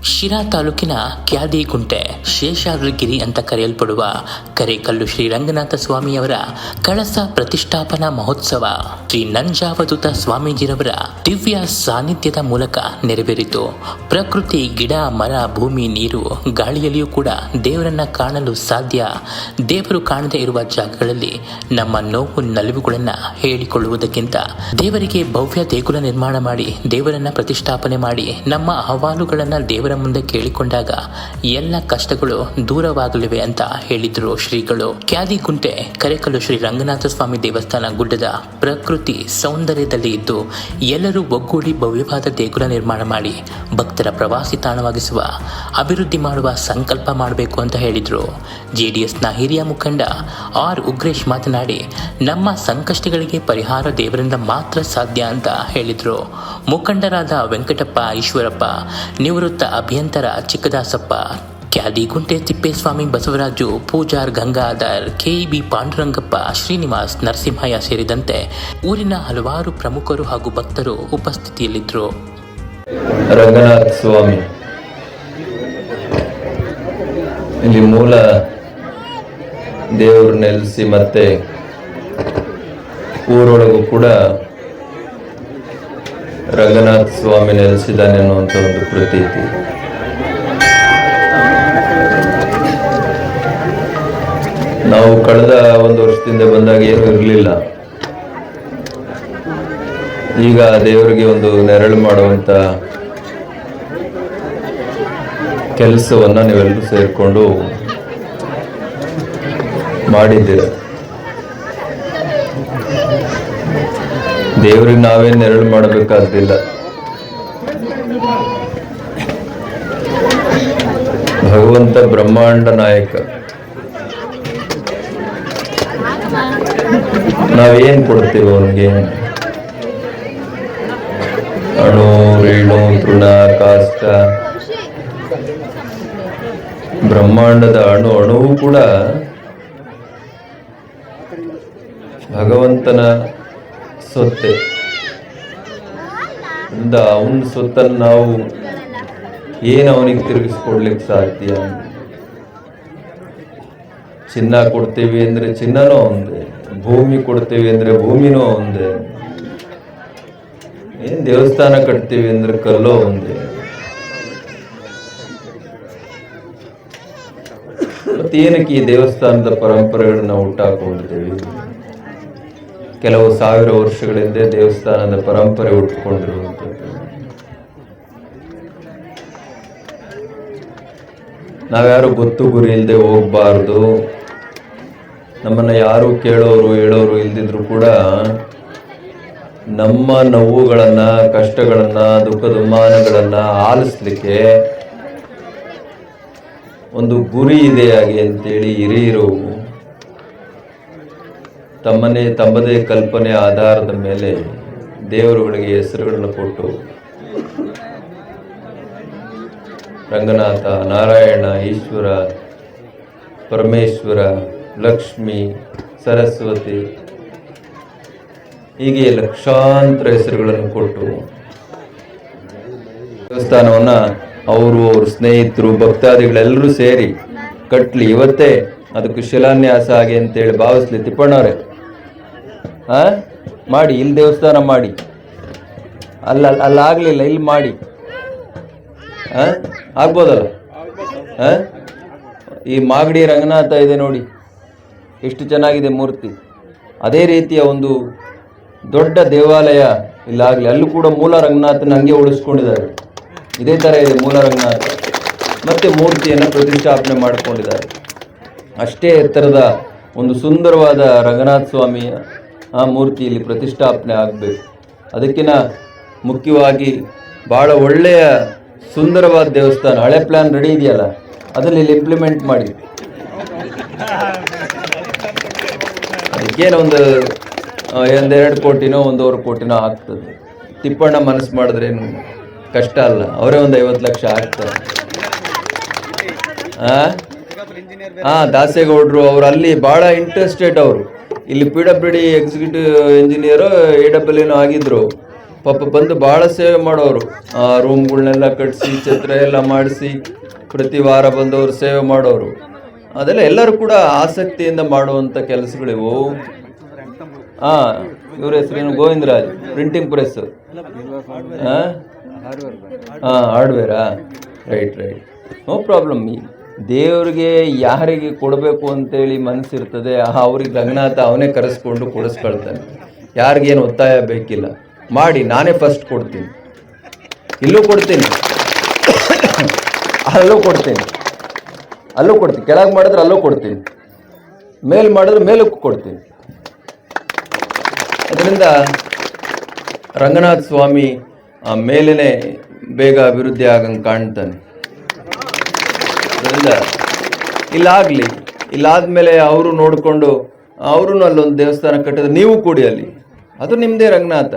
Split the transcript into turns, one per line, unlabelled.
ಶಿರಾ ತಾಲೂಕಿನ ಕ್ಯಾದಿಗುಂಟೆ ಶೇಷಾದ್ರಿಗಿರಿ ಅಂತ ಕರೆಯಲ್ಪಡುವ ಕರೇಕಲ್ಲು ಶ್ರೀ ರಂಗನಾಥ ಸ್ವಾಮಿಯವರ ಕಳಸ ಪ್ರತಿಷ್ಠಾಪನಾ ಮಹೋತ್ಸವ ಶ್ರೀ ನಂಜಾವಧೂತ ಸ್ವಾಮೀಜಿರವರ ದಿವ್ಯ ಸಾನ್ನಿಧ್ಯದ ಮೂಲಕ ನೆರವೇರಿತು. ಪ್ರಕೃತಿ, ಗಿಡ, ಮರ, ಭೂಮಿ, ನೀರು, ಗಾಳಿಯಲ್ಲಿಯೂ ಕೂಡ ದೇವರನ್ನ ಕಾಣಲು ಸಾಧ್ಯ. ದೇವರು ಕಾಣದೇ ಇರುವ ಜಾಗಗಳಲ್ಲಿ ನಮ್ಮ ನೋವು ನಲಿವುಗಳನ್ನು ಹೇಳಿಕೊಳ್ಳುವುದಕ್ಕಿಂತ ದೇವರಿಗೆ ಭವ್ಯ ದೇಗುಲ ನಿರ್ಮಾಣ ಮಾಡಿ ದೇವರನ್ನ ಪ್ರತಿಷ್ಠಾಪನೆ ಮಾಡಿ ನಮ್ಮ ಅಹವಾಲುಗಳನ್ನು ದೇವರ ಮುಂದೆ ಕೇಳಿಕೊಂಡಾಗ ಎಲ್ಲ ಕಷ್ಟಗಳು ದೂರವಾಗಲಿವೆ ಅಂತ ಹೇಳಿದ್ರು ಶ್ರೀಗಳು. ಕ್ಯಾದಿಗುಂಟೆ ಕರೇಕಲ್ಲು ಶ್ರೀ ರಂಗನಾಥ ಸ್ವಾಮಿ ದೇವಸ್ಥಾನ ಗುಡ್ಡದ ಪ್ರಕೃತಿ ಸೌಂದರ್ಯದಲ್ಲಿ ಇದ್ದು ಎಲ್ಲರೂ ಒಗ್ಗೂಡಿ ಭವ್ಯವಾದ ದೇಗುಲ ನಿರ್ಮಾಣ ಮಾಡಿ ಭಕ್ತರ ಪ್ರವಾಸಿ ತಾಣವಾಗಿಸುವ ಅಭಿವೃದ್ಧಿ ಮಾಡುವ ಸಂಕಲ್ಪ ಮಾಡಬೇಕು ಅಂತ ಹೇಳಿದ್ರು. ಜೆಡಿಎಸ್ನ ಹಿರಿಯ ಮುಖಂಡ ಆರ್ ಉಗ್ರೇಶ್ ಮಾತನಾಡಿ, ನಮ್ಮ ಸಂಕಷ್ಟಗಳಿಗೆ ಪರಿಹಾರ ದೇವರಿಂದ ಮಾತ್ರ ಸಾಧ್ಯ ಅಂತ ಹೇಳಿದ್ರು. ಮುಖಂಡರಾದ ವೆಂಕಟಪ್ಪ, ಈಶ್ವರಪ್ಪ, ನಿವೃತ್ತ ಅಭಿಯಂತರ ಚಿಕ್ಕದಾಸಪ್ಪ, ಕ್ಯಾದಿಗುಂಟೆ ತಿಪ್ಪೇಸ್ವಾಮಿ, ಬಸವರಾಜು, ಪೂಜಾರ್ ಗಂಗಾಧರ್, ಕೆಇಬಿ ಪಾಂಡುರಂಗಪ್ಪ, ಶ್ರೀನಿವಾಸ್, ನರಸಿಂಹಯ್ಯ ಸೇರಿದಂತೆ ಊರಿನ ಹಲವಾರು ಪ್ರಮುಖರು ಹಾಗೂ ಭಕ್ತರು ಉಪಸ್ಥಿತಿಯಲ್ಲಿದ್ದರು.
ರಂಗನಾಥ ಸ್ವಾಮಿ ಇಲ್ಲಿ ಮೂಲ ದೇವರು ನೆಲೆಸಿ ಮತ್ತೆ ಊರೊಳಗೂ ಕೂಡ ರಂಗನಾಥ ಸ್ವಾಮಿ ನೆಲೆಸಿದ್ದಾನೆ ಅನ್ನುವಂಥ ಒಂದು ಪ್ರತೀತಿ. ನಾವು ಕಳೆದ ಒಂದು ವರ್ಷದಿಂದ ಬಂದಾಗ ಏನೂ ಇರಲಿಲ್ಲ. ಈಗ ದೇವರಿಗೆ ಒಂದು ನೆರಳು ಮಾಡುವಂತ ಕೆಲಸವನ್ನ ನೀವೆಲ್ಲರೂ ಸೇರಿಕೊಂಡು ಮಾಡಿದ್ದೀರ. ದೇವರಿಗೆ ನಾವೇನು ನೆರಳು ಮಾಡಬೇಕಾದಿಲ್ಲ. ಭಗವಂತ ಬ್ರಹ್ಮಾಂಡ ನಾಯಕ. ನಾವೇನ್ ಕೊಡ್ತೇವೆ ಅವನಿಗೆ? ಅಣು, ರೇಣು, ತೃಣ, ಕಾಷ್ಟ, ಬ್ರಹ್ಮಾಂಡದ ಅಣುವು ಕೂಡ ಭಗವಂತನ ಸೊತ್ತೆ. ಅವನ ಸೊತ್ತನ್ನು ನಾವು ಏನು ಅವನಿಗೆ ತಿರುಗಿಸ್ಕೊಡ್ಲಿಕ್ಕೆ ಸಾಧ್ಯ? ಚಿನ್ನ ಕೊಡ್ತೀವಿ ಅಂದ್ರೆ ಚಿನ್ನನೂ ಒಂದೇ, ಭೂಮಿ ಕೊಡ್ತೀವಿ ಅಂದ್ರೆ ಭೂಮಿನೂ ಒಂದೇ, ಏನ್ ದೇವಸ್ಥಾನ ಕಟ್ತೀವಿ ಅಂದ್ರೆ ಕಲ್ಲೋ ಒಂದೇ. ಮತ್ತೇನಕ್ಕೆ ಈ ದೇವಸ್ಥಾನದ ಪರಂಪರೆಗಳನ್ನ ಹುಟ್ಟಾಕೊಂಡಿದ್ದೇವೆ? ಕೆಲವು ಸಾವಿರ ವರ್ಷಗಳಿಂದ ದೇವಸ್ಥಾನದ ಪರಂಪರೆ ಹುಟ್ಟುಕೊಂಡಿರುವಂಥದ್ದು. ನಾವ್ಯಾರು ಗೊತ್ತು ಗುರಿ ಇಲ್ಲದೆ ಹೋಗ್ಬಾರ್ದು. ನಮ್ಮನ್ನ ಯಾರು ಕೇಳೋರು ಹೇಳೋರು ಇಲ್ದಿದ್ರು ಕೂಡ ನಮ್ಮ ನೋವುಗಳನ್ನ, ಕಷ್ಟಗಳನ್ನ, ದುಃಖ ದುಮ್ಮಾನಗಳನ್ನ ಆಲಿಸ್ಲಿಕ್ಕೆ ಒಂದು ಗುರಿ ಇದೆ ಹಾಗೆ ಅಂತೇಳಿ ಹಿರಿಯರು ತಮ್ಮದೇ ಕಲ್ಪನೆ ಆಧಾರದ ಮೇಲೆ ದೇವರುಗಳಿಗೆ ಹೆಸರುಗಳನ್ನು ಕೊಟ್ಟು ರಂಗನಾಥ, ನಾರಾಯಣ, ಈಶ್ವರ, ಪರಮೇಶ್ವರ, ಲಕ್ಷ್ಮಿ, ಸರಸ್ವತಿ ಹೀಗೆ ಲಕ್ಷಾಂತರ ಹೆಸರುಗಳನ್ನು ಕೊಟ್ಟು ದೇವಸ್ಥಾನವನ್ನ ಅವರು, ಅವ್ರ ಸ್ನೇಹಿತರು, ಭಕ್ತಾದಿಗಳೆಲ್ಲರೂ ಸೇರಿ ಕಟ್ಲಿ. ಇವತ್ತೇ ಅದಕ್ಕೆ ಶಿಲಾನ್ಯಾಸ ಹಾಗೆ ಅಂತೇಳಿ ಭಾವಿಸ್ಲಿ. ತಿಪ್ಪಣ್ಣವ್ರೆ ಮಾಡಿ, ಇಲ್ಲಿ ದೇವಸ್ಥಾನ ಮಾಡಿ, ಅಲ್ಲಾಗ್ಲಿಲ್ಲ, ಇಲ್ಲಿ ಮಾಡಿ, ಆಗ್ಬೋದಲ್ಲ? ಈ ಮಾಗಡಿ ರಂಗನಾಥ ಇದೆ ನೋಡಿ, ಎಷ್ಟು ಚೆನ್ನಾಗಿದೆ ಮೂರ್ತಿ. ಅದೇ ರೀತಿಯ ಒಂದು ದೊಡ್ಡ ದೇವಾಲಯ ಇಲ್ಲಾಗಲಿ. ಅಲ್ಲೂ ಕೂಡ ಮೂಲ ರಂಗನಾಥನ ಹಂಗೆ ಉಳಿಸ್ಕೊಂಡಿದ್ದಾರೆ. ಇದೇ ಥರ ಇದೆ ಮೂಲ ರಂಗನಾಥ. ಮತ್ತೆ ಮೂರ್ತಿಯನ್ನು ಪ್ರತಿಷ್ಠಾಪನೆ ಮಾಡಿಕೊಂಡಿದ್ದಾರೆ. ಅಷ್ಟೇ ಎತ್ತರದ ಒಂದು ಸುಂದರವಾದ ರಂಗನಾಥ ಸ್ವಾಮಿಯ ಆ ಮೂರ್ತಿ ಇಲ್ಲಿ ಪ್ರತಿಷ್ಠಾಪನೆ ಆಗಬೇಕು. ಅದಕ್ಕಿಂತ ಮುಖ್ಯವಾಗಿ ಭಾಳ ಒಳ್ಳೆಯ ಸುಂದರವಾದ ದೇವಸ್ಥಾನ, ಹಳೆ ಪ್ಲ್ಯಾನ್ ರೆಡಿ ಇದೆಯಲ್ಲ, ಅದನ್ನು ಇಲ್ಲಿ ಇಂಪ್ಲಿಮೆಂಟ್ ಮಾಡಿ. ಅದಕ್ಕೇನು ಒಂದೆರಡು ಕೋಟಿನೋ 1.5 ಕೋಟಿನೋ ಆಗ್ತದೆ. ತಿಪ್ಪಣ್ಣ ಮನಸ್ಸು ಮಾಡಿದ್ರೇನು ಕಷ್ಟ ಅಲ್ಲ, ಅವರೇ 50 ಲಕ್ಷ ಆಗ್ತಾರೆ. ದಾಸೇಗೌಡರು ಅವರು ಅಲ್ಲಿ ಭಾಳ ಇಂಟ್ರೆಸ್ಟೆಡ್. ಅವರು ಇಲ್ಲಿ PWD ಎಕ್ಸಿಕ್ಯೂಟಿವ್ ಇಂಜಿನಿಯರು AWL ಆಗಿದ್ರು. ಪಾಪ ಬಂದು ಭಾಳ ಸೇವೆ ಮಾಡೋರು, ರೂಮ್ಗಳನ್ನೆಲ್ಲ ಕಟ್ಟಿಸಿ ಛತ್ರ ಎಲ್ಲ ಮಾಡಿಸಿ ಪ್ರತಿ ವಾರ ಬಂದವರು ಸೇವೆ ಮಾಡೋರು. ಅದೆಲ್ಲ ಎಲ್ಲರೂ ಕೂಡ ಆಸಕ್ತಿಯಿಂದ ಮಾಡುವಂಥ ಕೆಲಸಗಳಿವು. ಇವ್ರ ಹೆಸರೇನು? Govindaraj, printing press. ಹಾರ್ಡ್ವೇರಾ? ರೈಟ್. No problem. ದೇವ್ರಿಗೆ ಯಾರಿಗೆ ಕೊಡಬೇಕು ಅಂತೇಳಿ ಮನಸ್ಸಿರ್ತದೆ ಅವ್ರಿಗೆ ರಂಗನಾಥ ಅವನೇ ಕರೆಸ್ಕೊಂಡು ಕೊಡಿಸ್ಕೊಳ್ತಾನೆ. ಯಾರಿಗೇನು ಒತ್ತಾಯ ಬೇಕಿಲ್ಲ. ಮಾಡಿ, ನಾನೇ ಫಸ್ಟ್ ಕೊಡ್ತೀನಿ, ಇಲ್ಲೂ ಕೊಡ್ತೀನಿ, ಅಲ್ಲೂ ಕೊಡ್ತೀನಿ, ಕೆಳಗೆ ಮಾಡಿದ್ರೆ ಅಲ್ಲೂ ಕೊಡ್ತೀನಿ, ಮೇಲ್ ಮಾಡಿದ್ರೆ ಮೇಲಕ್ಕೂ ಕೊಡ್ತೀನಿ. ಅದರಿಂದ ರಂಗನಾಥ ಸ್ವಾಮಿ ಮೇಲೇನೆ ಬೇಗ ಅಭಿವೃದ್ಧಿ ಆಗಂಗೆ ಕಾಣ್ತಾನೆ. ಅದರಿಂದ ಇಲ್ಲಾದ್ಮೇಲೆ ಅವರು ನೋಡಿಕೊಂಡು ಅವರು ಅಲ್ಲೊಂದು ದೇವಸ್ಥಾನ ಕಟ್ಟಿದ್ರೆ ನೀವು ಕೂಡಿ ಅಲ್ಲಿ, ಅದು ನಿಮ್ಮದೇ ರಂಗನಾಥ.